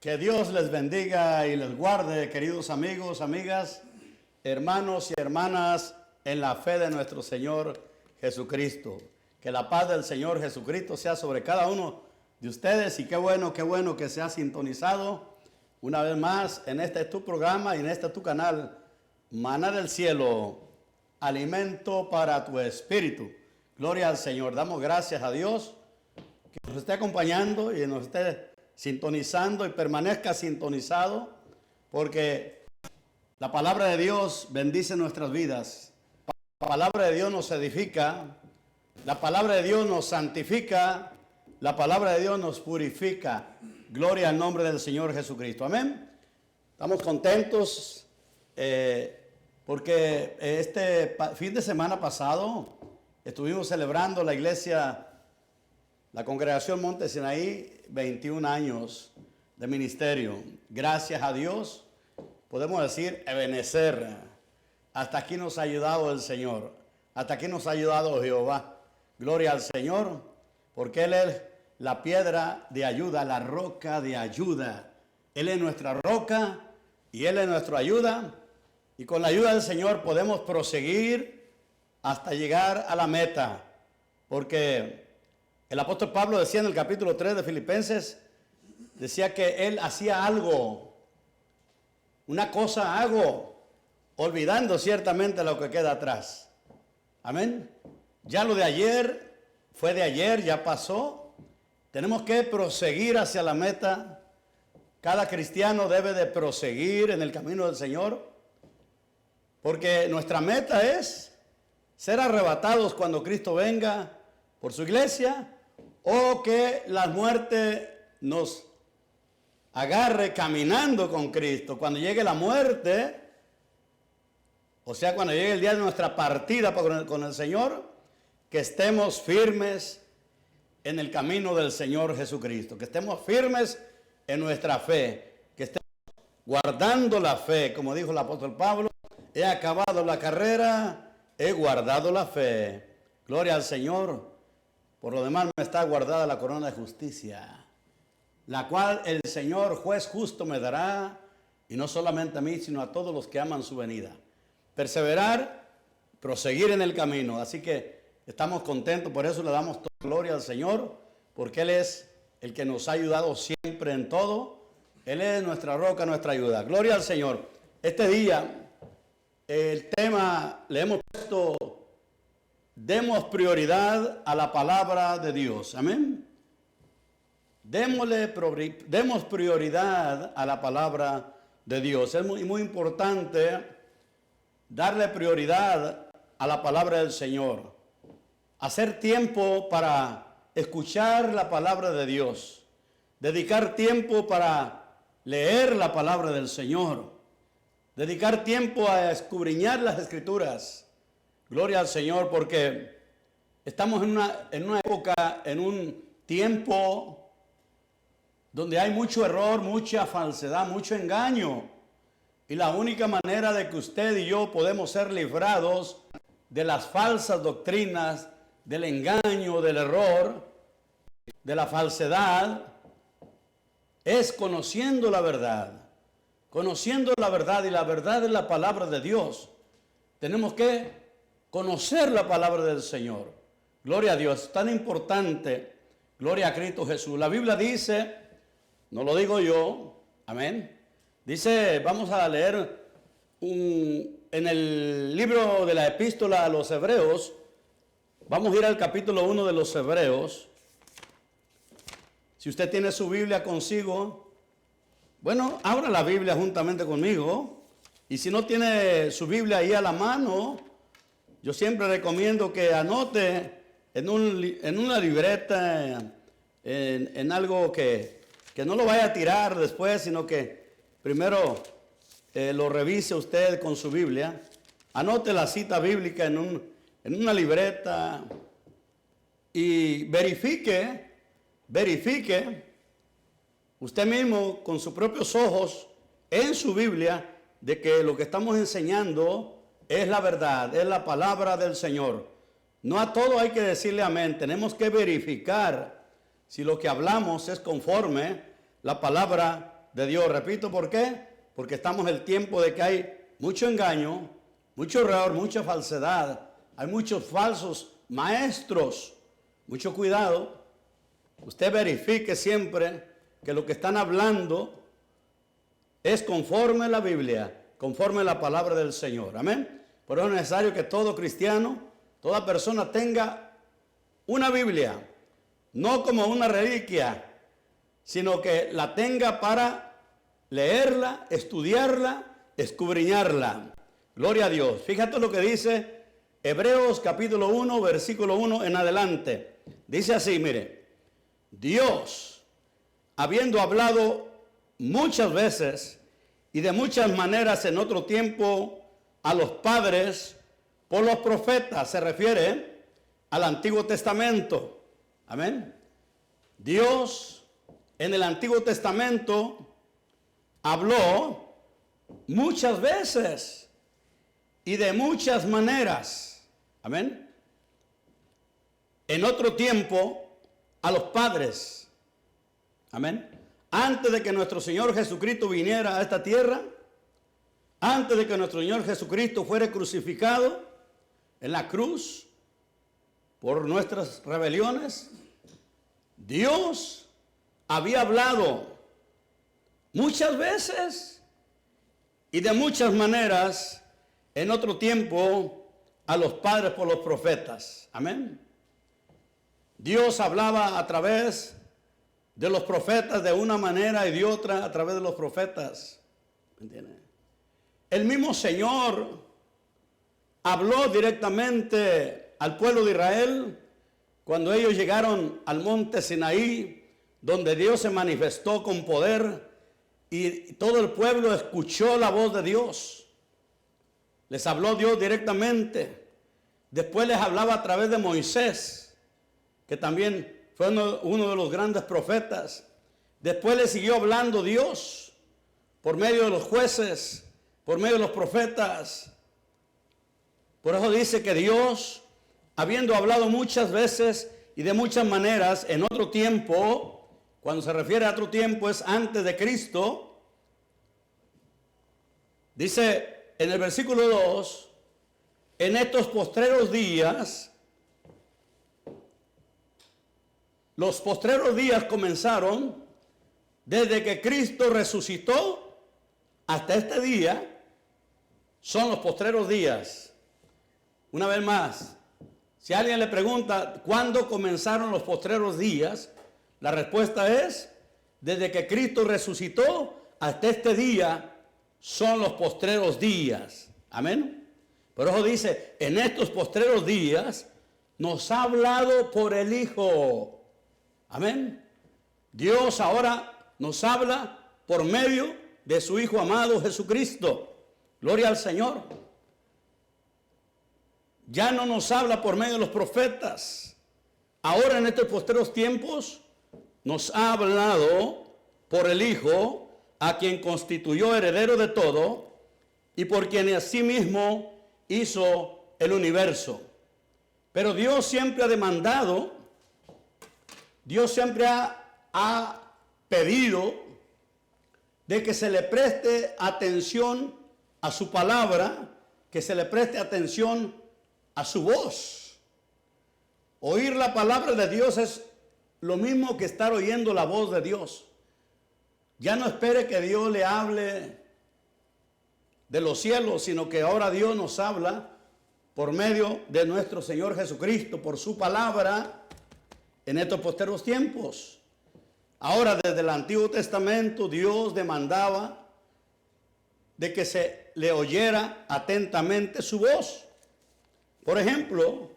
Que Dios les bendiga y les guarde, queridos amigos, amigas, hermanos y hermanas en la fe de nuestro Señor Jesucristo. Que la paz del Señor Jesucristo sea sobre cada uno de ustedes y qué bueno que se ha sintonizado una vez más en este tu programa y en este tu canal, Maná del Cielo, alimento para tu espíritu. Gloria al Señor. Damos gracias a Dios que nos esté acompañando y nos esté sintonizando y permanezca sintonizado, porque la palabra de Dios bendice nuestras vidas. La palabra de Dios nos edifica, la palabra de Dios nos santifica, la palabra de Dios nos purifica. Gloria al nombre del Señor Jesucristo. Amén. Estamos contentos porque este fin de semana pasado estuvimos celebrando la iglesia, la congregación Monte Sinaí, 21 años de ministerio. Gracias a Dios, podemos decir, Ebenezer. Hasta aquí nos ha ayudado el Señor. Hasta aquí nos ha ayudado Jehová. Gloria al Señor, porque Él es la piedra de ayuda, la roca de ayuda. Él es nuestra roca y Él es nuestra ayuda. Y con la ayuda del Señor podemos proseguir hasta llegar a la meta. Porque el apóstol Pablo decía en el capítulo 3 de Filipenses, decía que él hacía algo, una cosa hago, olvidando ciertamente lo que queda atrás. Amén. Ya lo de ayer fue de ayer, ya pasó. Tenemos que proseguir hacia la meta. Cada cristiano debe de proseguir en el camino del Señor, porque nuestra meta es ser arrebatados cuando Cristo venga por su iglesia, o que la muerte nos agarre caminando con Cristo. Cuando llegue la muerte, o sea, cuando llegue el día de nuestra partida con el Señor, que estemos firmes en el camino del Señor Jesucristo, que estemos firmes en nuestra fe, que estemos guardando la fe, como dijo el apóstol Pablo, he acabado la carrera, he guardado la fe. Gloria al Señor. Por lo demás me está guardada la corona de justicia, la cual el Señor juez justo me dará, y no solamente a mí, sino a todos los que aman su venida. Perseverar, proseguir en el camino. Así que estamos contentos, por eso le damos toda gloria al Señor, porque Él es el que nos ha ayudado siempre en todo. Él es nuestra roca, nuestra ayuda. Gloria al Señor. Este día, el tema le hemos puesto: demos prioridad a la palabra de Dios. Amén. Demos prioridad a la palabra de Dios. Es muy importante darle prioridad a la palabra del Señor. Hacer tiempo para escuchar la palabra de Dios. Dedicar tiempo para leer la palabra del Señor. Dedicar tiempo a escudriñar las Escrituras. Gloria al Señor, porque estamos en una época, en un tiempo donde hay mucho error, mucha falsedad, mucho engaño. Y la única manera de que usted y yo podemos ser librados de las falsas doctrinas, del engaño, del error, de la falsedad, es conociendo la verdad. Conociendo la verdad, y la verdad es la palabra de Dios. Tenemos que conocer la palabra del Señor. Gloria a Dios, tan importante. Gloria a Cristo Jesús. La Biblia dice, no lo digo yo, amén. Dice, vamos a leer en el libro de la epístola a los Hebreos. Vamos a ir al capítulo 1 de los Hebreos. Si usted tiene su Biblia consigo, bueno, abra la Biblia juntamente conmigo. Y si no tiene su Biblia ahí a la mano, yo siempre recomiendo que anote en una libreta, en algo que no lo vaya a tirar después, sino que primero lo revise usted con su Biblia. Anote la cita bíblica en una libreta y verifique usted mismo con sus propios ojos en su Biblia de que lo que estamos enseñando es la verdad, es la palabra del Señor. No a todo hay que decirle amén. Tenemos que verificar si lo que hablamos es conforme la palabra de Dios. Repito, ¿por qué? Porque estamos en el tiempo de que hay mucho engaño, mucho error, mucha falsedad. Hay muchos falsos maestros. Mucho cuidado. Usted verifique siempre que lo que están hablando es conforme a la Biblia, conforme a la palabra del Señor. Amén. Por eso es necesario que todo cristiano, toda persona tenga una Biblia, no como una reliquia, sino que la tenga para leerla, estudiarla, escudriñarla. Gloria a Dios. Fíjate lo que dice Hebreos capítulo 1, versículo 1 en adelante. Dice así, mire, Dios, habiendo hablado muchas veces y de muchas maneras en otro tiempo a los padres por los profetas, se refiere al Antiguo Testamento. Amén. Dios en el Antiguo Testamento habló muchas veces y de muchas maneras. Amén. En otro tiempo a los padres. Amén. Antes de que nuestro Señor Jesucristo viniera a esta tierra, antes de que nuestro Señor Jesucristo fuera crucificado en la cruz por nuestras rebeliones, Dios había hablado muchas veces y de muchas maneras en otro tiempo a los padres por los profetas. Amén. Dios hablaba a través de los profetas de una manera y de otra a través de los profetas. ¿Me entiendes? El mismo Señor habló directamente al pueblo de Israel cuando ellos llegaron al monte Sinaí, donde Dios se manifestó con poder y todo el pueblo escuchó la voz de Dios. Les habló Dios directamente. Después les hablaba a través de Moisés, que también fue uno de los grandes profetas. Después le siguió hablando Dios por medio de los jueces, por medio de los profetas. Por eso dice que Dios, habiendo hablado muchas veces y de muchas maneras en otro tiempo, cuando se refiere a otro tiempo es antes de Cristo, dice en el versículo 2, en estos postreros días, los postreros días comenzaron desde que Cristo resucitó hasta este día, son los postreros días. Una vez más, si alguien le pregunta cuándo comenzaron los postreros días, la respuesta es, desde que Cristo resucitó hasta este día, son los postreros días. Amén. Por eso dice, en estos postreros días nos ha hablado por el Hijo. Amén. Dios ahora nos habla por medio de su Hijo amado Jesucristo. Gloria al Señor. Ya no nos habla por medio de los profetas. Ahora en estos postreros tiempos nos ha hablado por el Hijo, a quien constituyó heredero de todo y por quien asimismo hizo el universo. Pero Dios siempre ha demandado, Dios siempre ha pedido de que se le preste atención a su palabra, que se le preste atención a su voz. Oír la palabra de Dios es lo mismo que estar oyendo la voz de Dios. Ya no espere que Dios le hable de los cielos, sino que ahora Dios nos habla por medio de nuestro Señor Jesucristo, por su palabra en estos posteros tiempos. Ahora, desde el Antiguo Testamento, Dios demandaba de que se le oyera atentamente su voz. Por ejemplo,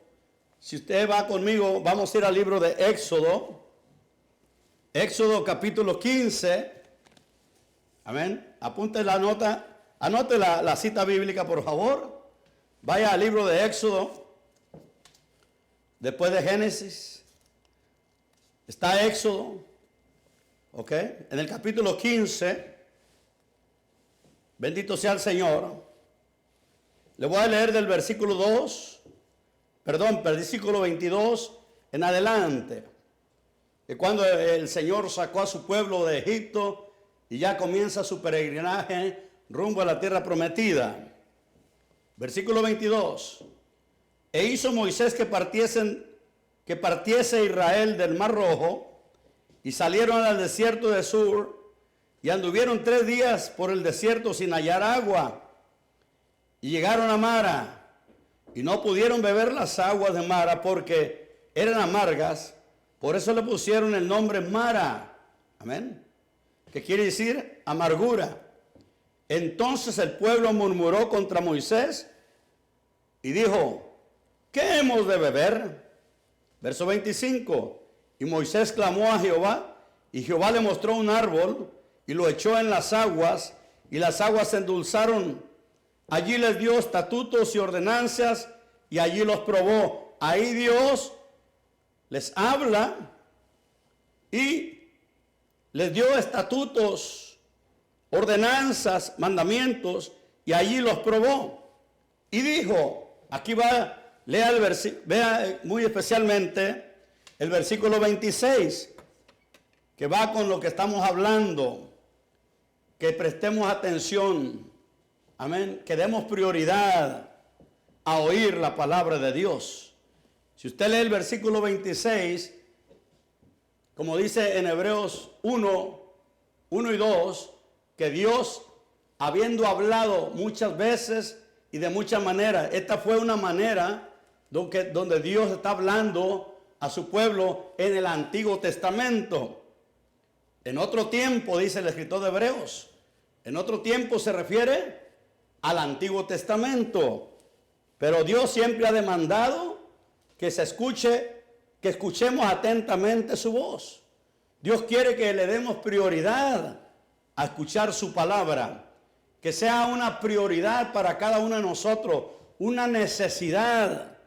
si usted va conmigo, vamos a ir al libro de Éxodo. Éxodo capítulo 15. Amén. Apunte la nota, anote la cita bíblica, por favor. Vaya al libro de Éxodo. Después de Génesis está Éxodo. ¿Ok? En el capítulo 15. Bendito sea el Señor. Le voy a leer del versículo 22 en adelante. Que cuando el Señor sacó a su pueblo de Egipto y y ya comienza su peregrinaje rumbo a la tierra prometida. Versículo 22. E hizo Moisés que partiese Israel del Mar Rojo, y salieron al desierto de Sur, y anduvieron 3 días por el desierto sin hallar agua, y llegaron a Mara, y no pudieron beber las aguas de Mara porque eran amargas, por eso le pusieron el nombre Mara. Amén. ¿Qué quiere decir? Amargura. Entonces el pueblo murmuró contra Moisés y dijo: ¿qué hemos de beber? Verso 25. Y Moisés clamó a Jehová, y Jehová le mostró un árbol y lo echó en las aguas, y las aguas se endulzaron. Allí les dio estatutos y ordenanzas, y allí los probó. Ahí Dios les habla y les dio estatutos, ordenanzas, mandamientos, y allí los probó. Y dijo, aquí va, lea el versículo, vea muy especialmente el versículo 26, que va con lo que estamos hablando, que prestemos atención, amén, que demos prioridad a oír la palabra de Dios. Si usted lee el versículo 26, como dice en Hebreos 1 y 2, que Dios, habiendo hablado muchas veces y de muchas maneras, esta fue una manera donde Dios está hablando a su pueblo en el Antiguo Testamento. En otro tiempo, dice el escritor de Hebreos, en otro tiempo se refiere al Antiguo Testamento. Pero Dios siempre ha demandado que que escuchemos atentamente su voz. Dios quiere que le demos prioridad a escuchar su palabra, que sea una prioridad para cada uno de nosotros, una necesidad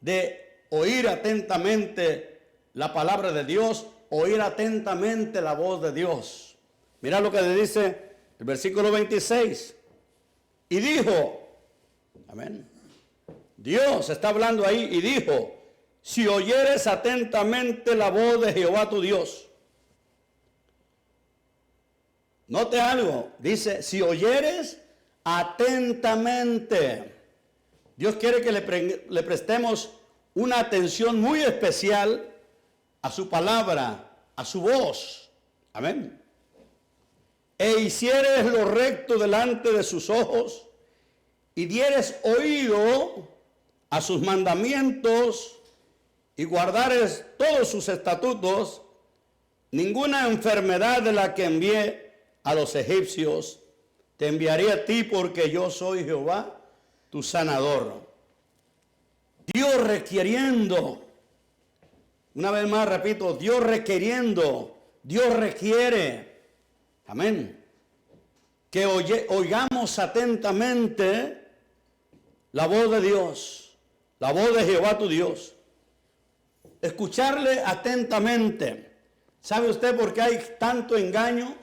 de oír atentamente la palabra de Dios, oír atentamente la voz de Dios. Mira lo que le dice el versículo 26. Y dijo, amén, Dios está hablando ahí y dijo: si oyeres atentamente la voz de Jehová tu Dios. Note algo, dice, si oyeres atentamente. Dios quiere que le prestemos una atención muy especial a su palabra, a su voz. Amén. E hicieres lo recto delante de sus ojos, y dieres oído a sus mandamientos, y guardares todos sus estatutos, ninguna enfermedad de la que envié a los egipcios te enviaré a ti, porque yo soy Jehová, tu sanador. Dios requiriendo, una vez más repito, Dios requiriendo, Dios requiere, amén, que oigamos atentamente la voz de Dios, la voz de Jehová tu Dios. Escucharle atentamente. ¿Sabe usted por qué hay tanto engaño?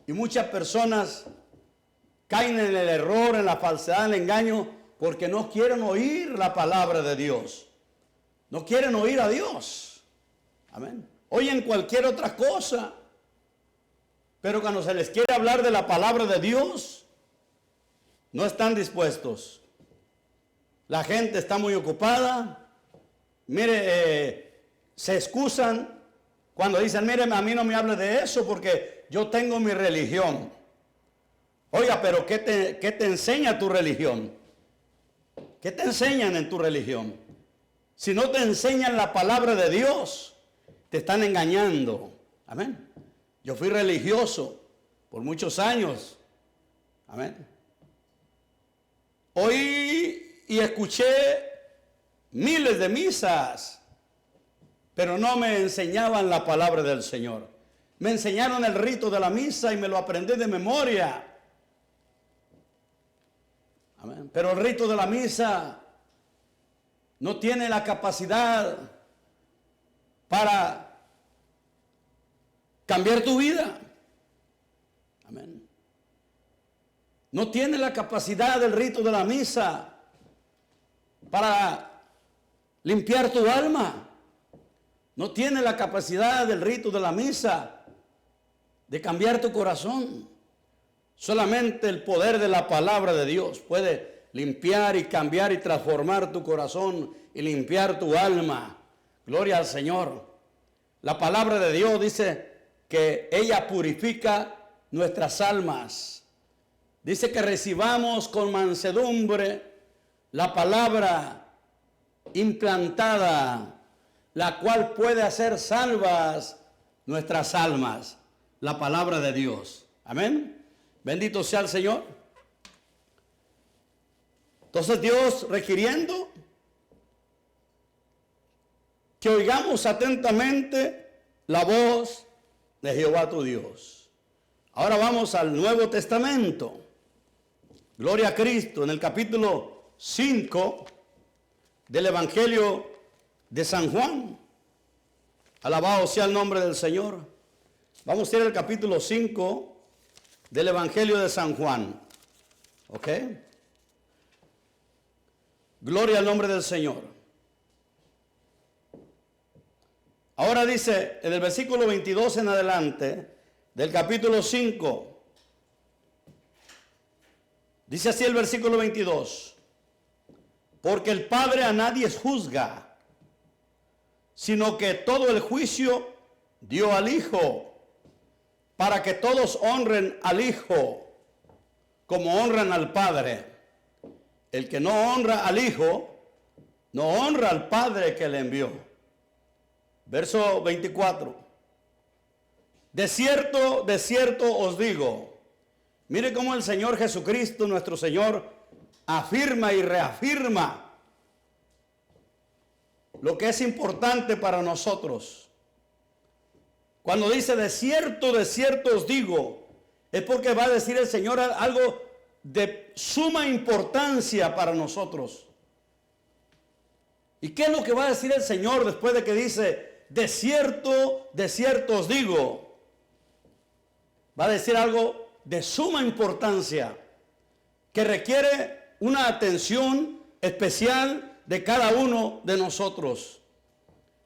Y muchas personas caen en el error, en la falsedad, en el engaño, porque no quieren oír la palabra de Dios. No quieren oír a Dios. Amén. Oyen cualquier otra cosa. Pero cuando se les quiere hablar de la palabra de Dios, no están dispuestos. La gente está muy ocupada. Mire, se excusan cuando dicen, mire, a mí no me hable de eso porque yo tengo mi religión. Oiga, pero ¿qué te enseña tu religión? ¿Qué te enseñan en tu religión? Si no te enseñan la palabra de Dios, te están engañando. Amén. Yo fui religioso por muchos años. Amén. Oí y escuché miles de misas, pero no me enseñaban la palabra del Señor. Me enseñaron el rito de la misa y me lo aprendí de memoria. Amén. Pero el rito de la misa no tiene la capacidad para cambiar tu vida. Amén. No tiene la capacidad del rito de la misa para limpiar tu alma. No tiene la capacidad del rito de la misa de cambiar tu corazón. Solamente el poder de la palabra de Dios puede limpiar y cambiar y transformar tu corazón y limpiar tu alma. Gloria al Señor. La palabra de Dios dice que ella purifica nuestras almas. Dice que recibamos con mansedumbre la palabra implantada, la cual puede hacer salvas nuestras almas. La palabra de Dios. Amén. Bendito sea el Señor. Entonces Dios requiriendo que oigamos atentamente la voz de Jehová tu Dios. Ahora vamos al Nuevo Testamento. Gloria a Cristo. En el capítulo 5 del Evangelio de San Juan. Alabado sea el nombre del Señor. Vamos a ir al capítulo 5 del Evangelio de San Juan. ¿Ok? Gloria al nombre del Señor. Ahora dice en el versículo 22 en adelante del capítulo 5. Dice así el versículo 22. Porque el Padre a nadie juzga, sino que todo el juicio dio al Hijo, para que todos honren al Hijo como honran al Padre. El que no honra al Hijo, no honra al Padre que le envió. Verso 24. De cierto os digo. Mire cómo el Señor Jesucristo, nuestro Señor, afirma y reafirma lo que es importante para nosotros. Cuando dice de cierto os digo, es porque va a decir el Señor algo de suma importancia para nosotros. ¿Y qué es lo que va a decir el Señor después de que dice de cierto os digo? Va a decir algo de suma importancia que requiere una atención especial de cada uno de nosotros.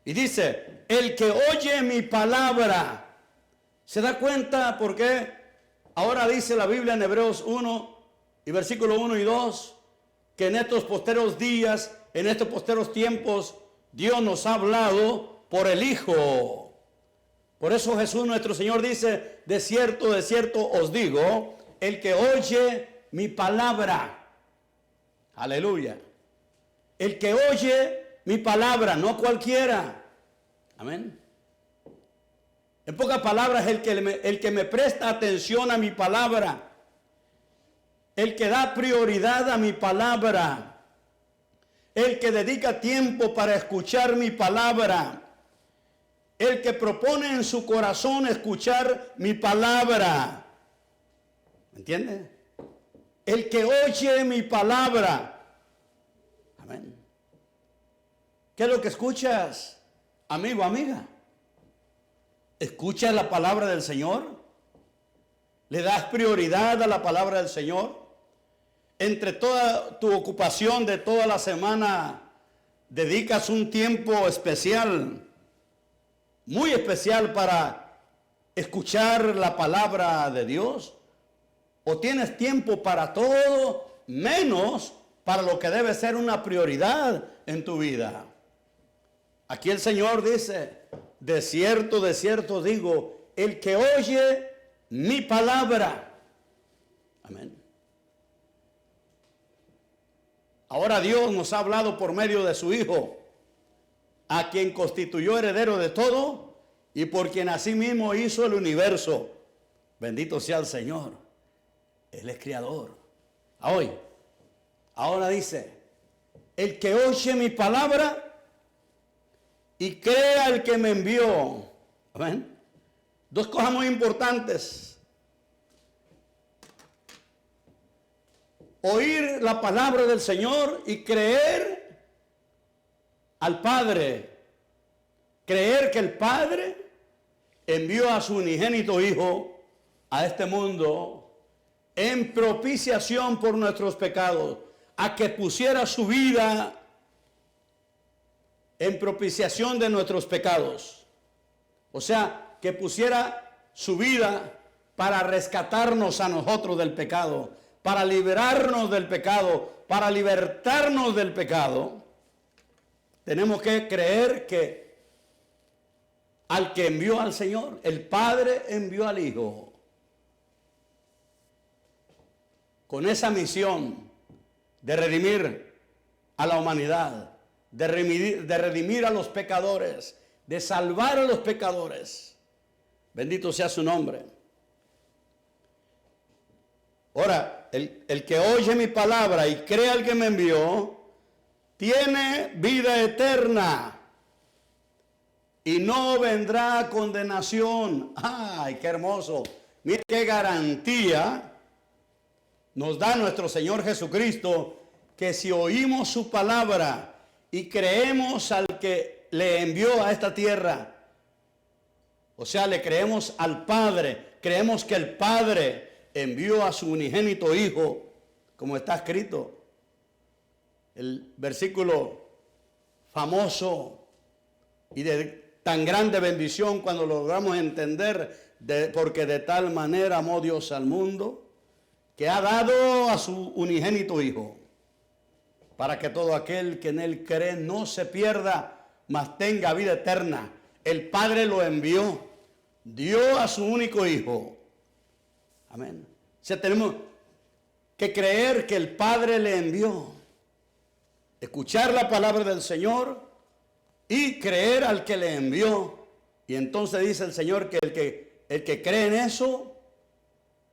Y dice, el que oye mi palabra. ¿Se da cuenta por qué? Ahora dice la Biblia en Hebreos 1 y versículo 1 y 2, que en estos posteros días, en estos posteros tiempos, Dios nos ha hablado por el Hijo. Por eso Jesús nuestro Señor dice, de cierto os digo, el que oye mi palabra. Aleluya. El que oye mi palabra, no cualquiera. Amén. En pocas palabras, el que me presta atención a mi palabra, el que da prioridad a mi palabra, el que dedica tiempo para escuchar mi palabra, el que propone en su corazón escuchar mi palabra. ¿Me entiende? El que oye mi palabra. Amén. ¿Qué es lo que escuchas, amigo, amiga? ¿Escuchas la palabra del Señor? ¿Le das prioridad a la palabra del Señor? Entre toda tu ocupación de toda la semana, dedicas un tiempo especial, muy especial para escuchar la palabra de Dios. ¿O tienes tiempo para todo, menos para lo que debe ser una prioridad en tu vida? Aquí el Señor dice, de cierto digo, el que oye mi palabra. Amén. Ahora Dios nos ha hablado por medio de su Hijo, a quien constituyó heredero de todo y por quien asimismo hizo el universo. Bendito sea el Señor. Él es creador. Ahora dice, el que oye mi palabra y crea al que me envió. Amén. Dos cosas muy importantes. Oír la palabra del Señor y creer al Padre. Creer que el Padre envió a su unigénito Hijo a este mundo en propiciación por nuestros pecados, a que pusiera su vida en propiciación de nuestros pecados. O sea, que pusiera su vida para rescatarnos a nosotros del pecado, para liberarnos del pecado, para libertarnos del pecado, tenemos que creer que al que envió al Señor, el Padre envió al Hijo con esa misión de redimir a la humanidad, de redimir a los pecadores, de salvar a los pecadores. Bendito sea su nombre. Ahora, el que oye mi palabra y cree al que me envió, tiene vida eterna y no vendrá condenación. ¡Ay, qué hermoso! Mire qué garantía nos da nuestro Señor Jesucristo, que si oímos su palabra y creemos al que le envió a esta tierra, o sea, le creemos al Padre, creemos que el Padre envió a su unigénito Hijo, como está escrito, el versículo famoso y de tan grande bendición cuando logramos entender, porque de tal manera amó Dios al mundo, que ha dado a su unigénito Hijo, para que todo aquel que en él cree no se pierda, mas tenga vida eterna. El Padre lo envió, dio a su único Hijo. Amén. O sea, tenemos que creer que el Padre le envió, escuchar la palabra del Señor y creer al que le envió. Y entonces dice el Señor que el que cree en eso,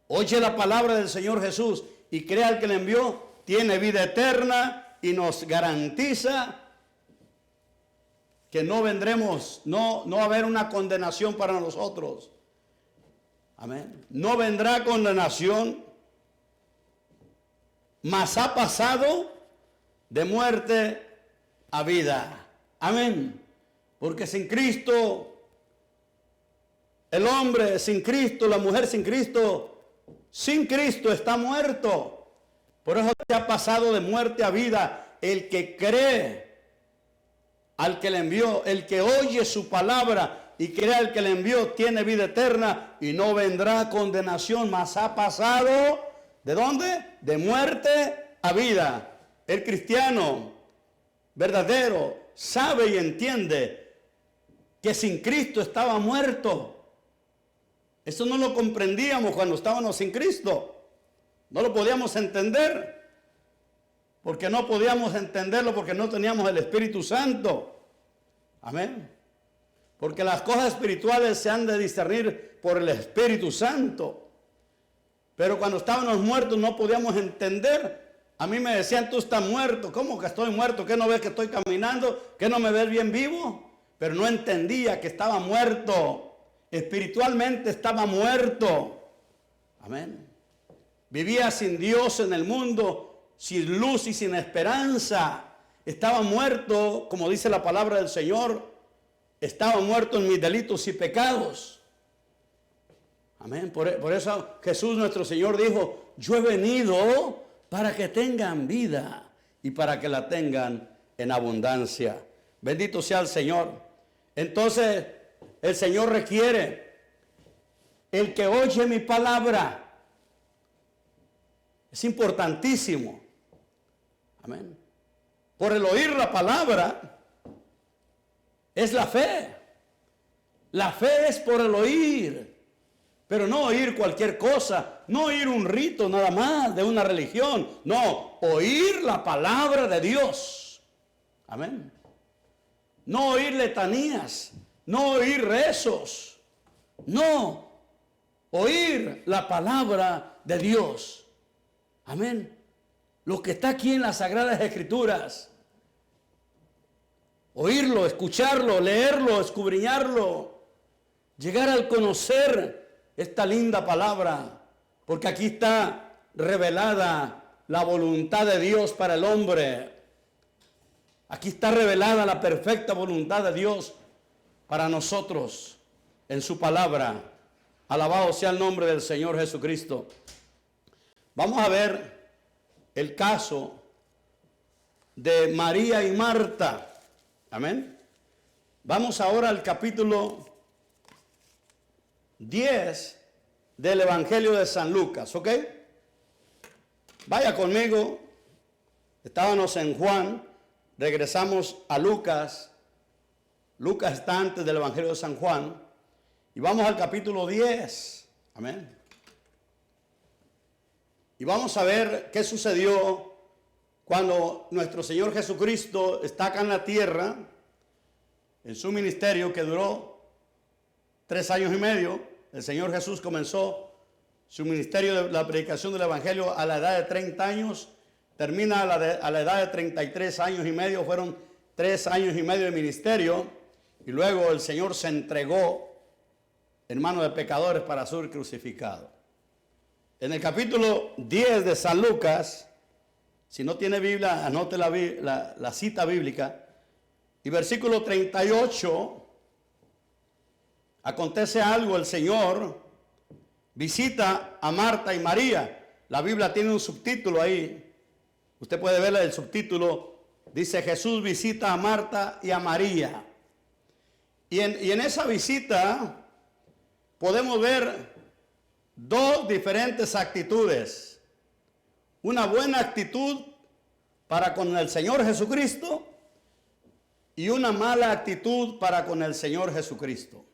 oye la palabra del Señor Jesús y cree al que le envió, tiene vida eterna y nos garantiza que no vendremos, no va a haber una condenación para nosotros. Amén. No vendrá condenación, mas ha pasado de muerte a vida. Amén. Porque sin Cristo, el hombre sin Cristo, la mujer sin Cristo está muerto. Por eso se ha pasado de muerte a vida. El que cree al que le envió, el que oye su palabra y cree al que le envió, tiene vida eterna y no vendrá condenación, mas ha pasado, ¿de dónde? De muerte a vida. El cristiano verdadero sabe y entiende que sin Cristo estaba muerto. Eso no lo comprendíamos cuando estábamos sin Cristo. No lo podíamos entender. Porque no podíamos entenderlo porque no teníamos el Espíritu Santo. Amén. Porque las cosas espirituales se han de discernir por el Espíritu Santo. Pero cuando estábamos muertos no podíamos entender. A mí me decían, tú estás muerto. ¿Cómo que estoy muerto? ¿Qué no ves que estoy caminando? ¿Qué no me ves bien vivo? Pero no entendía que estaba muerto. Espiritualmente estaba muerto. Amén. Vivía sin Dios en el mundo, sin luz y sin esperanza. Estaba muerto, como dice la palabra del Señor. Estaba muerto en mis delitos y pecados. Amén. Por eso Jesús nuestro Señor dijo, yo he venido para que tengan vida y para que la tengan en abundancia. Bendito sea el Señor. Entonces, el Señor requiere el que oye mi palabra. Es importantísimo. Amén. Por el oír la palabra es la fe. La fe es por el oír. Pero no oír cualquier cosa, no oír un rito nada más de una religión. No, oír la palabra de Dios. Amén. No oír letanías, no oír rezos. No, oír la palabra de Dios. Amén. Lo que está aquí en las Sagradas Escrituras. Oírlo, escucharlo, leerlo, escudriñarlo. Llegar al conocer esta linda palabra. Porque aquí está revelada la voluntad de Dios para el hombre. Aquí está revelada la perfecta voluntad de Dios para nosotros en su palabra. Alabado sea el nombre del Señor Jesucristo. Vamos a ver el caso de María y Marta. Amén. Vamos ahora al capítulo 10 del Evangelio de San Lucas, ¿ok? Vaya conmigo. Estábamos en Juan, regresamos a Lucas. Lucas está antes del Evangelio de San Juan. Y vamos al capítulo 10. Amén. Y vamos a ver qué sucedió cuando nuestro Señor Jesucristo está acá en la tierra, en su ministerio que duró 3 años y medio. El Señor Jesús comenzó su ministerio de la predicación del Evangelio a la edad de 30 años, termina a la edad de 33 años y medio, fueron 3 años y medio de ministerio, y luego el Señor se entregó en manos de pecadores para ser crucificado. En el capítulo 10 de San Lucas, si no tiene Biblia, anote la cita bíblica, y versículo 38, acontece algo, el Señor visita a Marta y María. La Biblia tiene un subtítulo ahí, usted puede ver el subtítulo, dice Jesús visita a Marta y a María. Y en esa visita podemos ver 2 diferentes actitudes. Una buena actitud para con el Señor Jesucristo y una mala actitud para con el Señor Jesucristo.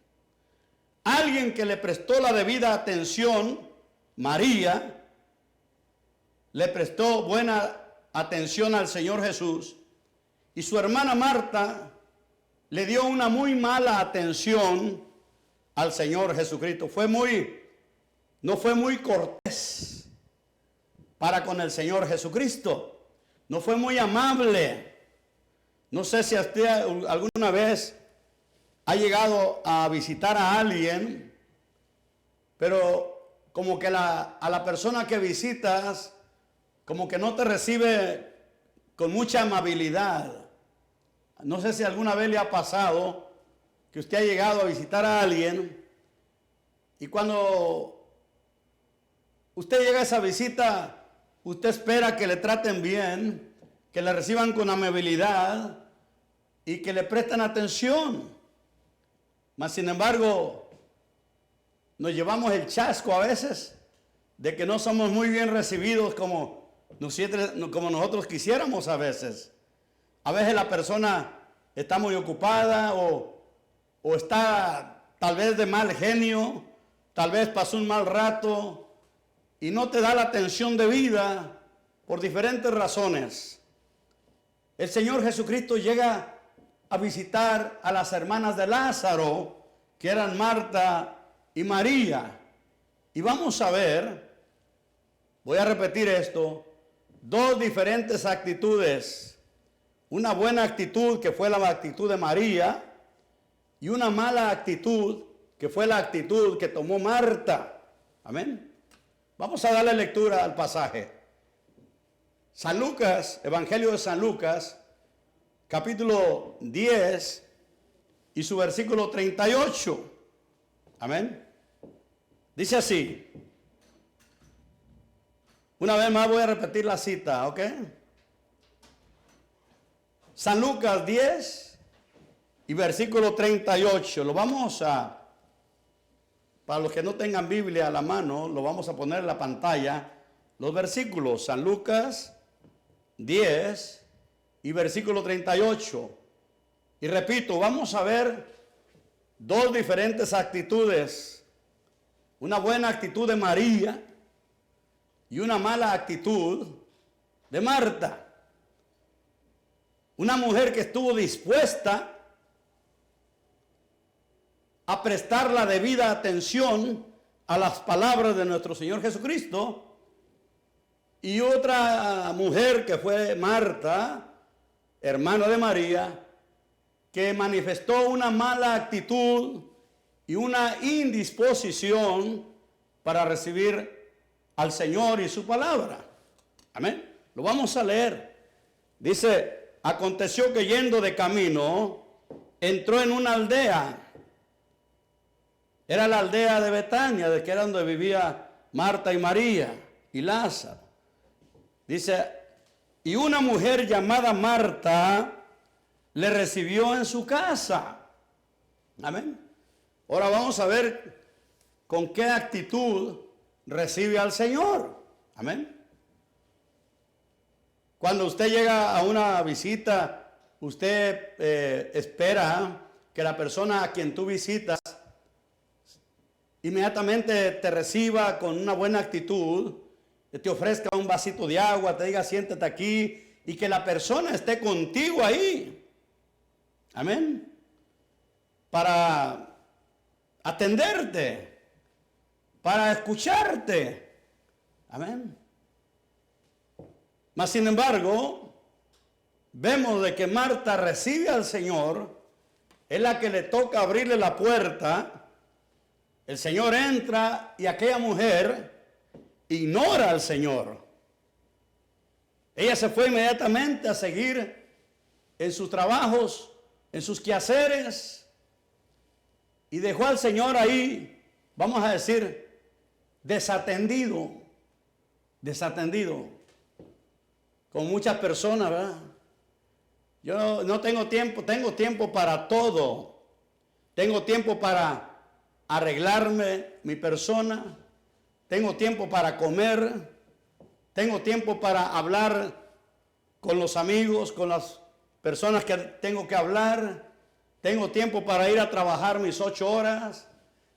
Alguien que le prestó la debida atención, María, le prestó buena atención al Señor Jesús, y su hermana Marta le dio una muy mala atención al Señor Jesucristo. No fue muy cortés para con el Señor Jesucristo. No fue muy amable. No sé si usted alguna vez ha llegado a visitar a alguien, pero como que a la persona que visitas, como que no te recibe con mucha amabilidad. No sé si alguna vez le ha pasado que usted ha llegado a visitar a alguien y cuando usted llega a esa visita, usted espera que le traten bien, que le reciban con amabilidad y que le presten atención. Mas sin embargo, nos llevamos el chasco a veces de que no somos muy bien recibidos como nosotros quisiéramos a veces. A veces la persona está muy ocupada o está tal vez de mal genio, tal vez pasó un mal rato y no te da la atención debida por diferentes razones. El Señor Jesucristo llega a visitar a las hermanas de Lázaro, que eran Marta y María. Y vamos a ver, voy a repetir esto, 2 diferentes actitudes. Una buena actitud que fue la actitud de María y una mala actitud que fue la actitud que tomó Marta. Amén. Vamos a darle lectura al pasaje. San Lucas, Evangelio de San Lucas, capítulo 10 y su versículo 38. Amén. Dice así. Una vez más voy a repetir la cita, ¿ok? San Lucas 10 y versículo 38. Lo vamos a, para los que no tengan Biblia a la mano, lo vamos a poner en la pantalla. Los versículos, San Lucas 10 y versículo 38. Y repito, vamos a ver 2 diferentes actitudes. Una buena actitud de María y una mala actitud de Marta. Una mujer que estuvo dispuesta a prestar la debida atención a las palabras de nuestro Señor Jesucristo, y otra mujer que fue Marta, hermana de María, que manifestó una mala actitud y una indisposición para recibir al Señor y su palabra. Amén. Lo vamos a leer. Dice: aconteció que yendo de camino, entró en una aldea. Era la aldea de Betania, de que era donde vivía Marta y María y Lázaro. Dice, y una mujer llamada Marta le recibió en su casa. Amén. Ahora vamos a ver con qué actitud recibe al Señor. Amén. Cuando usted llega a una visita, usted espera que la persona a quien tú visitas inmediatamente te reciba con una buena actitud, te ofrezca un vasito de agua, te diga siéntate aquí y que la persona esté contigo ahí. Amén. Para atenderte, para escucharte. Amén. Mas sin embargo, vemos de que Marta recibe al Señor, es la que le toca abrirle la puerta. El Señor entra y aquella mujer ignora al Señor. Ella se fue inmediatamente a seguir en sus trabajos, en sus quehaceres, y dejó al Señor ahí, vamos a decir, desatendido, con muchas personas, ¿verdad? Yo no tengo tiempo, tengo tiempo para todo. Tengo tiempo para arreglarme mi persona, tengo tiempo para comer, tengo tiempo para hablar con los amigos, con las personas que tengo que hablar, tengo tiempo para ir a trabajar mis 8 horas,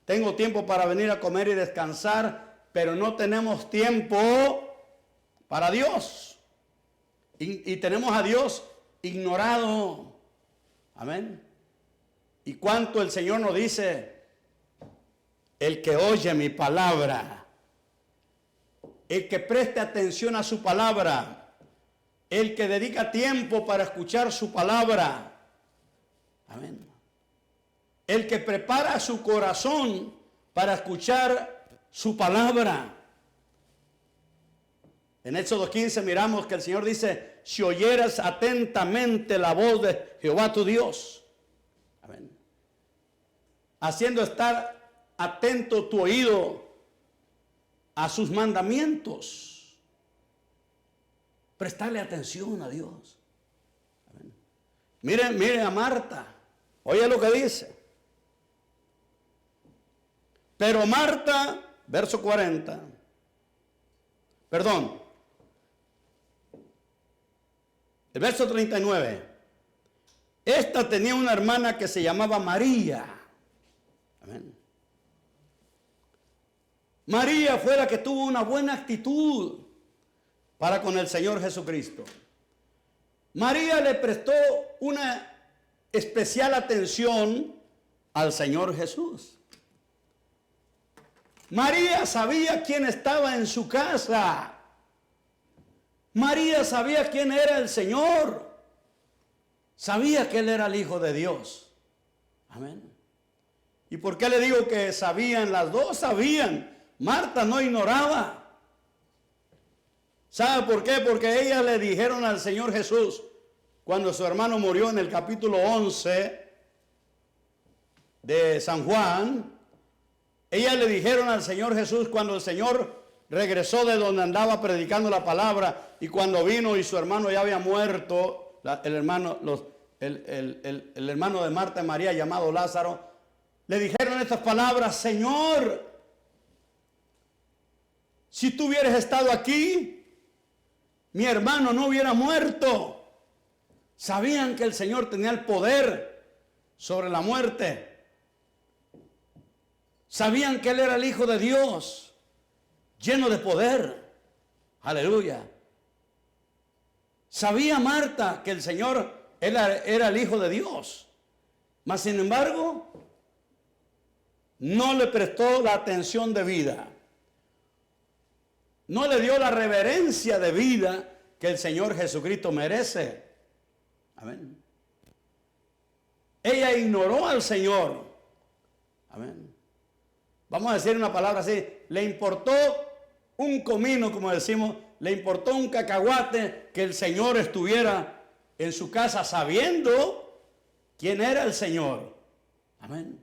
tengo tiempo para venir a comer y descansar, pero no tenemos tiempo para Dios. Y tenemos a Dios ignorado. Amén. Y cuánto el Señor nos dice: el que oye mi palabra, el que preste atención a su palabra, el que dedica tiempo para escuchar su palabra. Amén. El que prepara su corazón para escuchar su palabra. En Éxodo 15 miramos que el Señor dice: si oyeras atentamente la voz de Jehová tu Dios. Amén. Haciendo estar atento tu oído a sus mandamientos. Prestarle atención a Dios. Amén. Miren a Marta. Oye lo que dice. Pero Marta, verso 40. Perdón. El verso 39. Esta tenía una hermana que se llamaba María. Amén. María fue la que tuvo una buena actitud para con el Señor Jesucristo. María le prestó una especial atención al Señor Jesús. María sabía quién estaba en su casa. María sabía quién era el Señor. Sabía que Él era el Hijo de Dios. Amén. ¿Y por qué le digo que sabían? Las dos sabían. Marta no ignoraba. ¿Sabe por qué? Porque ellas le dijeron al Señor Jesús, cuando su hermano murió en el capítulo 11 de San Juan, ellas le dijeron al Señor Jesús cuando el Señor regresó de donde andaba predicando la palabra y cuando vino y su hermano ya había muerto, el hermano de Marta y María llamado Lázaro, le dijeron estas palabras: Señor, si tú hubieras estado aquí, mi hermano no hubiera muerto. Sabían que el Señor tenía el poder sobre la muerte. Sabían que Él era el Hijo de Dios, lleno de poder. Aleluya. Sabía Marta que el Señor era el Hijo de Dios. Mas sin embargo, no le prestó la atención debida. No le dio la reverencia debida que el Señor Jesucristo merece. Amén. Ella ignoró al Señor. Amén. Vamos a decir una palabra así: le importó un comino, como decimos, le importó un cacahuate que el Señor estuviera en su casa sabiendo quién era el Señor. Amén.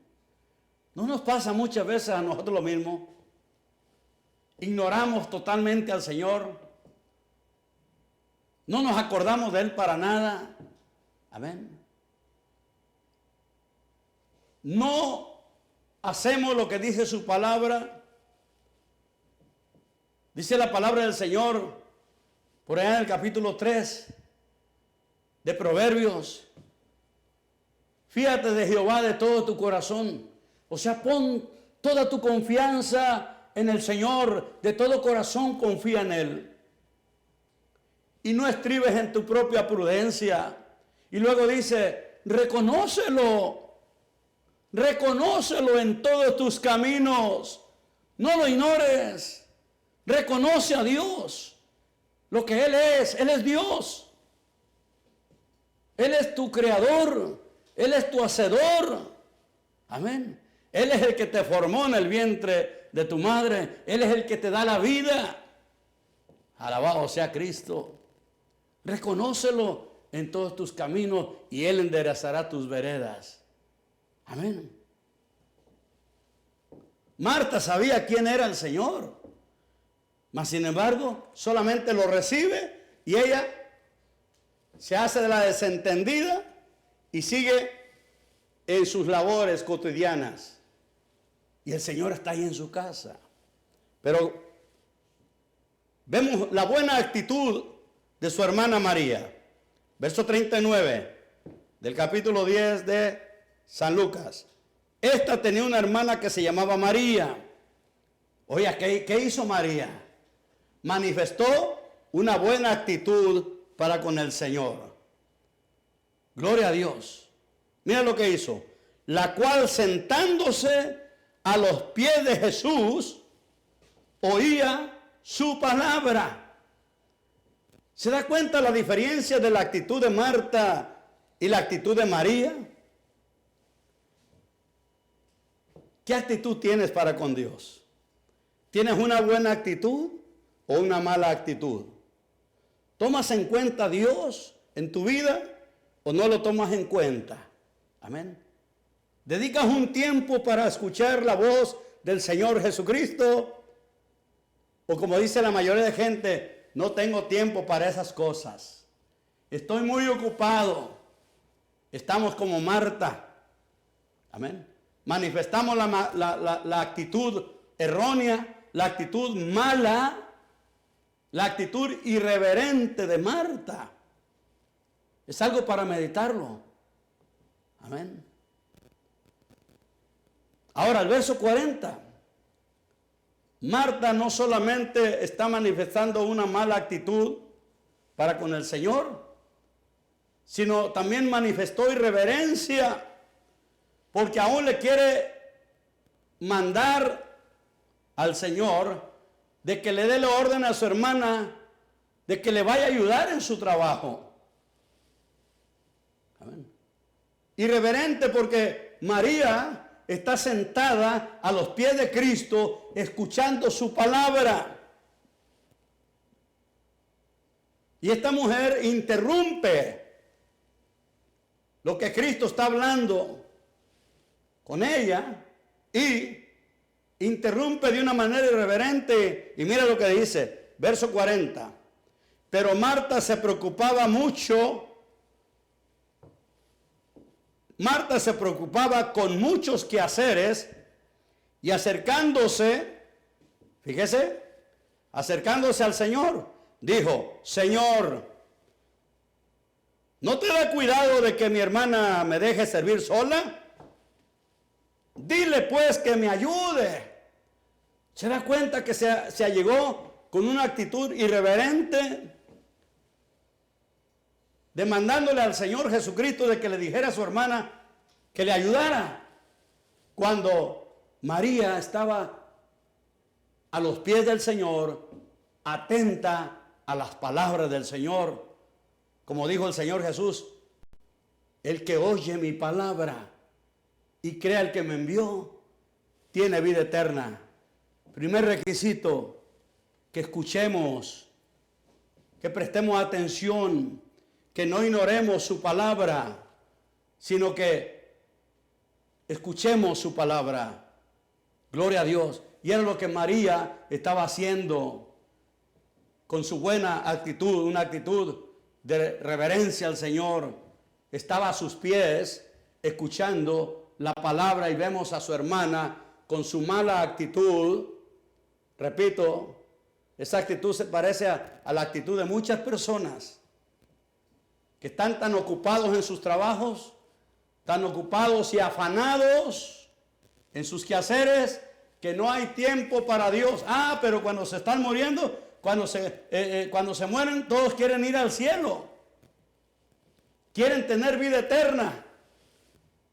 ¿No nos pasa muchas veces a nosotros lo mismo? Ignoramos totalmente al Señor. No nos acordamos de Él para nada. Amén. No hacemos lo que dice su palabra. Dice la palabra del Señor, por allá en el capítulo 3 de Proverbios: fíjate de Jehová de todo tu corazón. O sea, pon toda tu confianza en el Señor, de todo corazón confía en Él. Y no estribes en tu propia prudencia. Y luego dice, reconócelo en todos tus caminos. No lo ignores. Reconoce a Dios, lo que Él es Dios. Él es tu creador, Él es tu hacedor. Amén. Él es el que te formó en el vientre de tu madre. Él es el que te da la vida. Alabado sea Cristo. Reconócelo en todos tus caminos y Él enderezará tus veredas. Amén. Marta sabía quién era el Señor, mas sin embargo solamente lo recibe y ella se hace de la desentendida y sigue en sus labores cotidianas. Y el Señor está ahí en su casa. Pero vemos la buena actitud de su hermana María. Verso 39 del capítulo 10 de San Lucas. Esta tenía una hermana que se llamaba María. Oye, ¿qué hizo María? Manifestó una buena actitud para con el Señor. Gloria a Dios. Mira lo que hizo. La cual, sentándose a los pies de Jesús, oía su palabra. ¿Se da cuenta la diferencia de la actitud de Marta y la actitud de María? ¿Qué actitud tienes para con Dios? ¿Tienes una buena actitud o una mala actitud? ¿Tomas en cuenta a Dios en tu vida o no lo tomas en cuenta? Amén. ¿Dedicas un tiempo para escuchar la voz del Señor Jesucristo? O como dice la mayoría de gente, no tengo tiempo para esas cosas. Estoy muy ocupado. Estamos como Marta. Amén. Manifestamos la actitud errónea, la actitud mala, la actitud irreverente de Marta. Es algo para meditarlo. Amén. Ahora el verso 40. Marta no solamente está manifestando una mala actitud para con el Señor, sino también manifestó irreverencia, porque aún le quiere mandar al Señor de que le dé la orden a su hermana de que le vaya a ayudar en su trabajo. Amén. Irreverente porque María está sentada a los pies de Cristo escuchando su palabra. Y esta mujer interrumpe lo que Cristo está hablando con ella y interrumpe de una manera irreverente. Y mira lo que dice, verso 40. Pero Marta se preocupaba mucho. Marta se preocupaba con muchos quehaceres y acercándose, fíjese, acercándose al Señor, dijo, Señor, ¿no te da cuidado de que mi hermana me deje servir sola? Dile pues que me ayude. ¿Se da cuenta que se allegó con una actitud irreverente? Demandándole al Señor Jesucristo de que le dijera a su hermana que le ayudara, cuando María estaba a los pies del Señor, atenta a las palabras del Señor. Como dijo el Señor Jesús, el que oye mi palabra y crea al que me envió, tiene vida eterna. Primer requisito, que escuchemos, que prestemos atención, que no ignoremos su palabra, sino que escuchemos su palabra. Gloria a Dios. Y era lo que María estaba haciendo con su buena actitud, una actitud de reverencia al Señor. Estaba a sus pies escuchando la palabra y vemos a su hermana con su mala actitud, repito, esa actitud se parece a la actitud de muchas personas que están tan ocupados en sus trabajos, tan ocupados y afanados en sus quehaceres, que no hay tiempo para Dios. Pero cuando se están muriendo, cuando se mueren, todos quieren ir al cielo. Quieren tener vida eterna,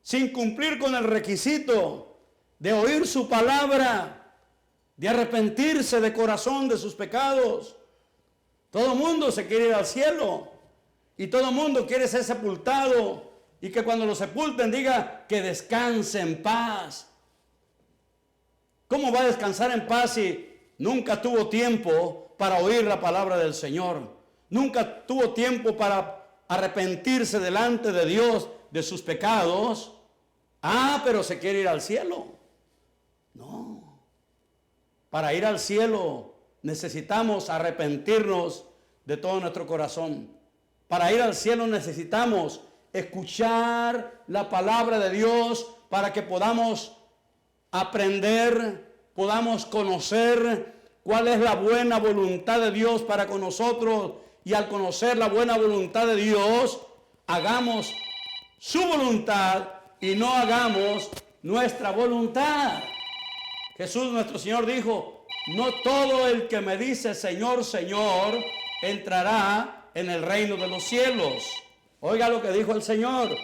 sin cumplir con el requisito de oír su palabra, de arrepentirse de corazón de sus pecados. Todo el mundo se quiere ir al cielo y todo el mundo quiere ser sepultado y que cuando lo sepulten diga que descanse en paz. ¿Cómo va a descansar en paz si nunca tuvo tiempo para oír la palabra del Señor? Nunca tuvo tiempo para arrepentirse delante de Dios de sus pecados. Pero se quiere ir al cielo. No. Para ir al cielo necesitamos arrepentirnos de todo nuestro corazón. Para ir al cielo necesitamos escuchar la palabra de Dios para que podamos aprender, podamos conocer cuál es la buena voluntad de Dios para con nosotros, y al conocer la buena voluntad de Dios, hagamos su voluntad y no hagamos nuestra voluntad. Jesús nuestro Señor dijo: no todo el que me dice Señor, Señor, entrará en el reino de los cielos. Oiga lo que dijo el Señor: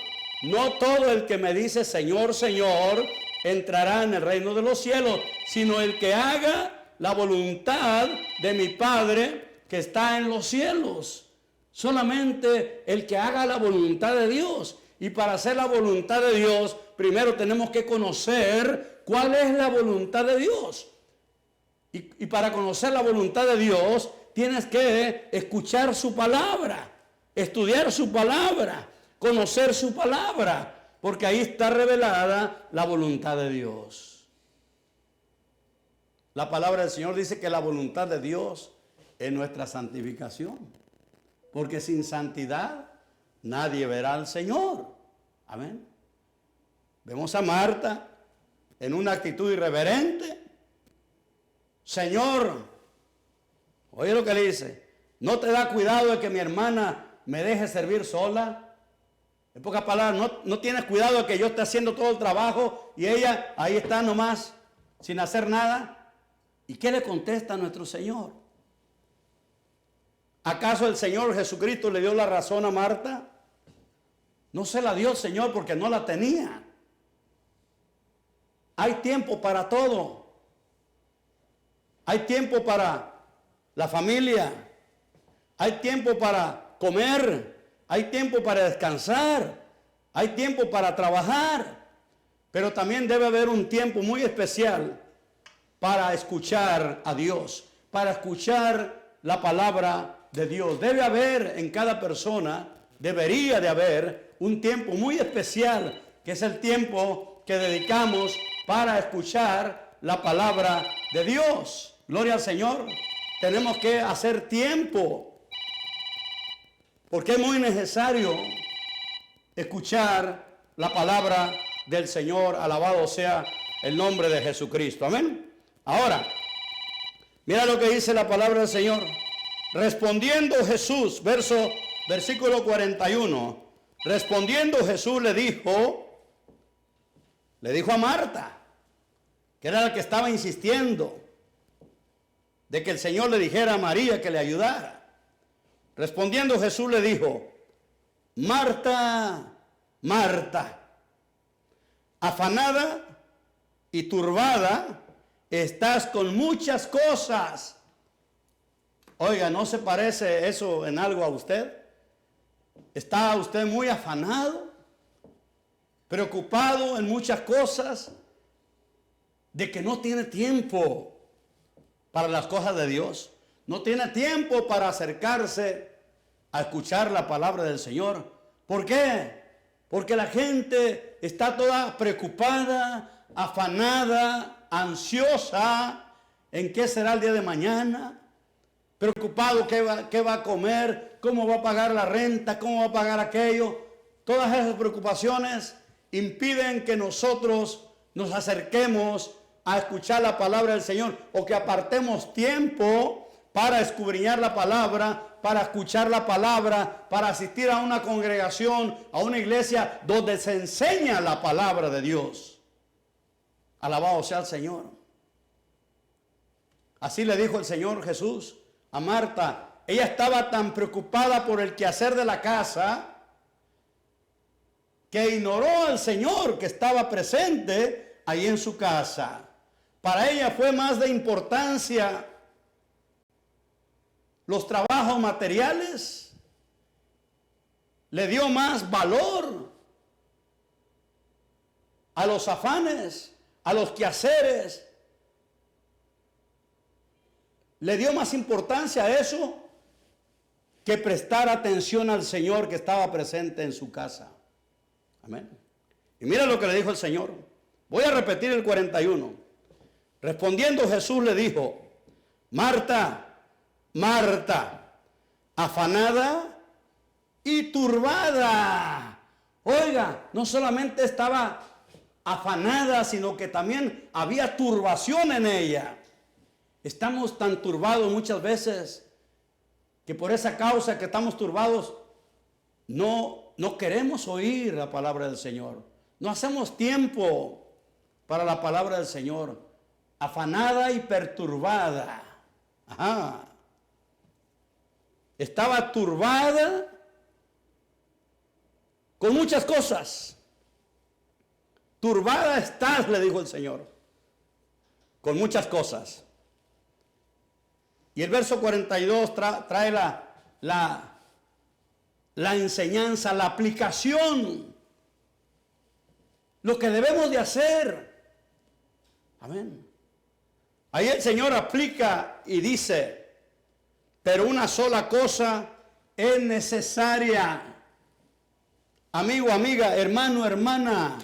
no todo el que me dice Señor, Señor, entrará en el reino de los cielos, sino el que haga la voluntad de mi Padre que está en los cielos. Solamente el que haga la voluntad de Dios. Y para hacer la voluntad de Dios, primero tenemos que conocer cuál es la voluntad de Dios. Y para conocer la voluntad de Dios, tienes que escuchar su palabra, estudiar su palabra, conocer su palabra, porque ahí está revelada la voluntad de Dios. La palabra del Señor dice que la voluntad de Dios es nuestra santificación, porque sin santidad nadie verá al Señor. Amén. Vemos a Marta en una actitud irreverente. Señor, oye lo que le dice: ¿no te da cuidado de que mi hermana me deje servir sola? En pocas palabras, no tienes cuidado de que yo esté haciendo todo el trabajo y ella ahí está nomás sin hacer nada. ¿Y qué le contesta a nuestro Señor? ¿Acaso el Señor Jesucristo le dio la razón a Marta? No se la dio el Señor porque no la tenía. Hay tiempo para todo. Hay tiempo para la familia. Hay tiempo para comer. Hay tiempo para descansar. Hay tiempo para trabajar. Pero también debe haber un tiempo muy especial para escuchar a Dios, para escuchar la palabra de Dios. Debe haber en cada persona, debería de haber un tiempo muy especial, que es el tiempo que dedicamos para escuchar la palabra de Dios. Gloria al Señor. Tenemos que hacer tiempo, porque es muy necesario escuchar la palabra del Señor. Alabado sea el nombre de Jesucristo. Amén. Ahora, mira lo que dice la palabra del Señor. Respondiendo Jesús, versículo 41. Respondiendo Jesús le dijo a Marta, que era la que estaba insistiendo de que el Señor le dijera a María que le ayudara. Respondiendo Jesús le dijo: Marta, Marta, afanada y turbada estás con muchas cosas. Oiga, ¿no se parece eso en algo a usted? ¿Está usted muy afanado, preocupado en muchas cosas, de que no tiene tiempo para las cosas de Dios? No tiene tiempo para acercarse a escuchar la palabra del Señor. ¿Por qué? Porque la gente está toda preocupada, afanada, ansiosa en qué será el día de mañana, preocupado qué va a comer, cómo va a pagar la renta, cómo va a pagar aquello, todas esas preocupaciones, impiden que nosotros nos acerquemos a escuchar la palabra del Señor, o que apartemos tiempo para escudriñar la palabra, para escuchar la palabra, para asistir a una congregación, a una iglesia donde se enseña la palabra de Dios. Alabado sea el Señor. Así le dijo el Señor Jesús a Marta. Ella estaba tan preocupada por el quehacer de la casa que ignoró al Señor que estaba presente ahí en su casa. Para ella fue más de importancia los trabajos materiales, le dio más valor a los afanes, a los quehaceres, le dio más importancia a eso que prestar atención al Señor que estaba presente en su casa. Amén. Y mira lo que le dijo el Señor. Voy a repetir el 41. Respondiendo Jesús le dijo: Marta, Marta, afanada y turbada. Oiga, no solamente estaba afanada, sino que también había turbación en ella. Estamos tan turbados muchas veces que por esa causa que estamos turbados no queremos oír la palabra del Señor. No hacemos tiempo para la palabra del Señor. Afanada y perturbada. Ajá. Estaba turbada con muchas cosas. Turbada estás, le dijo el Señor, con muchas cosas. Y el verso 42 trae la enseñanza, la aplicación, lo que debemos de hacer. Amén. Ahí el Señor aplica y dice: pero una sola cosa es necesaria. Amigo, amiga, hermano, hermana,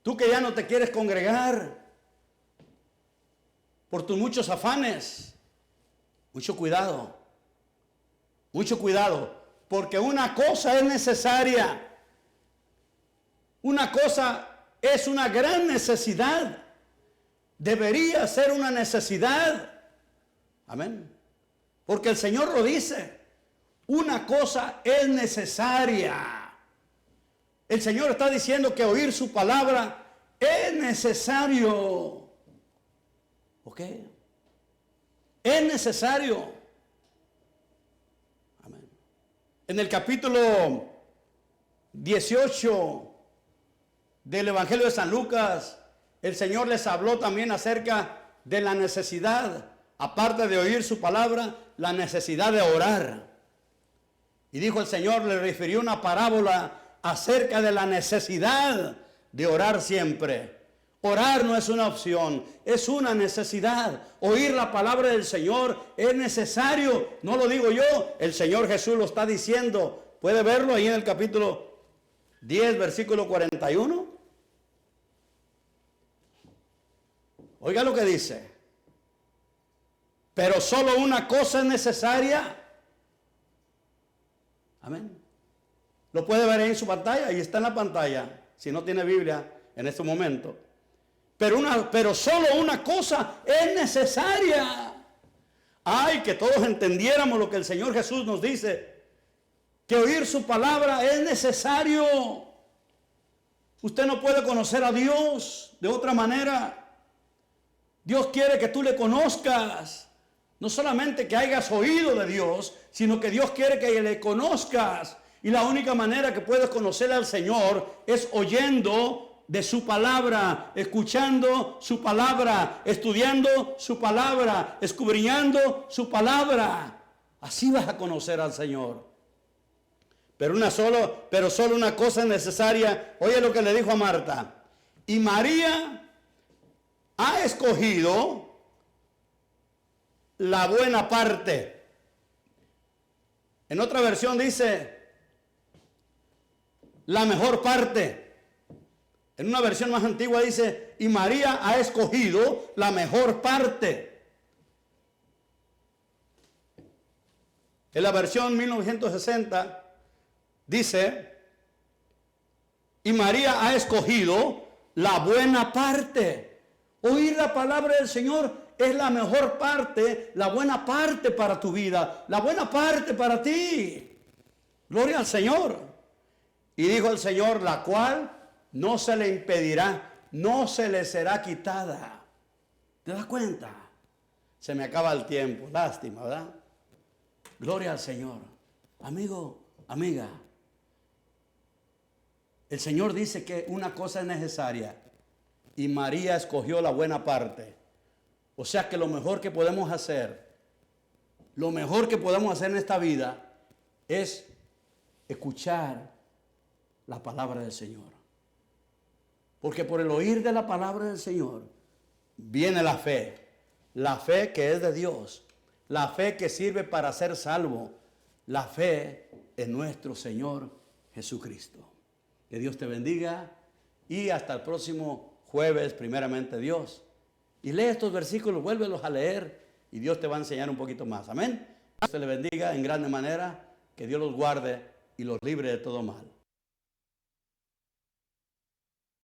tú que ya no te quieres congregar por tus muchos afanes, mucho cuidado, porque una cosa es necesaria. Una cosa es una gran necesidad. Debería ser una necesidad. Amén. Porque el Señor lo dice. Una cosa es necesaria. El Señor está diciendo que oír su palabra es necesario. ¿Ok? Es necesario. Amén. En el capítulo 18 del Evangelio de San Lucas, el Señor les habló también acerca de la necesidad, aparte de oír su palabra, la necesidad de orar. Y dijo el Señor, le refirió una parábola acerca de la necesidad de orar siempre. Orar no es una opción, es una necesidad. Oír la palabra del Señor es necesario. No lo digo yo, el Señor Jesús lo está diciendo. ¿Puede verlo ahí en el capítulo 10, versículo 41? Oiga lo que dice. Pero solo una cosa es necesaria. Amén. Lo puede ver ahí en su pantalla, ahí está en la pantalla, si no tiene Biblia en este momento. Pero solo una cosa es necesaria. Ay, que todos entendiéramos lo que el Señor Jesús nos dice, que oír su palabra es necesario. Usted no puede conocer a Dios de otra manera. Dios quiere que tú le conozcas. No solamente que hayas oído de Dios, sino que Dios quiere que le conozcas. Y la única manera que puedes conocer al Señor es oyendo de su palabra, escuchando su palabra, estudiando su palabra, escudriñando su palabra. Así vas a conocer al Señor. Pero solo una cosa es necesaria. Oye lo que le dijo a Marta. Y María ha escogido la buena parte. En otra versión dice la mejor parte. En una versión más antigua dice, y María ha escogido la mejor parte. En la versión 1960 dice, Y María ha escogido la buena parte. Oír la palabra del Señor es la mejor parte, la buena parte para tu vida, la buena parte para ti. Gloria al Señor. Y dijo el Señor, la cual no se le impedirá, no se le será quitada. ¿Te das cuenta? Se me acaba el tiempo, lástima, ¿verdad? Gloria al Señor. Amigo, amiga, el Señor dice que una cosa es necesaria y María escogió la buena parte. O sea que lo mejor que podemos hacer, en esta vida es escuchar la palabra del Señor. Porque por el oír de la palabra del Señor viene la fe que es de Dios, la fe que sirve para ser salvo, la fe en nuestro Señor Jesucristo. Que Dios te bendiga y hasta el próximo jueves, primeramente Dios. Y lee estos versículos, vuélvelos a leer y Dios te va a enseñar un poquito más. Amén. Dios te le bendiga en grande manera, que Dios los guarde y los libre de todo mal.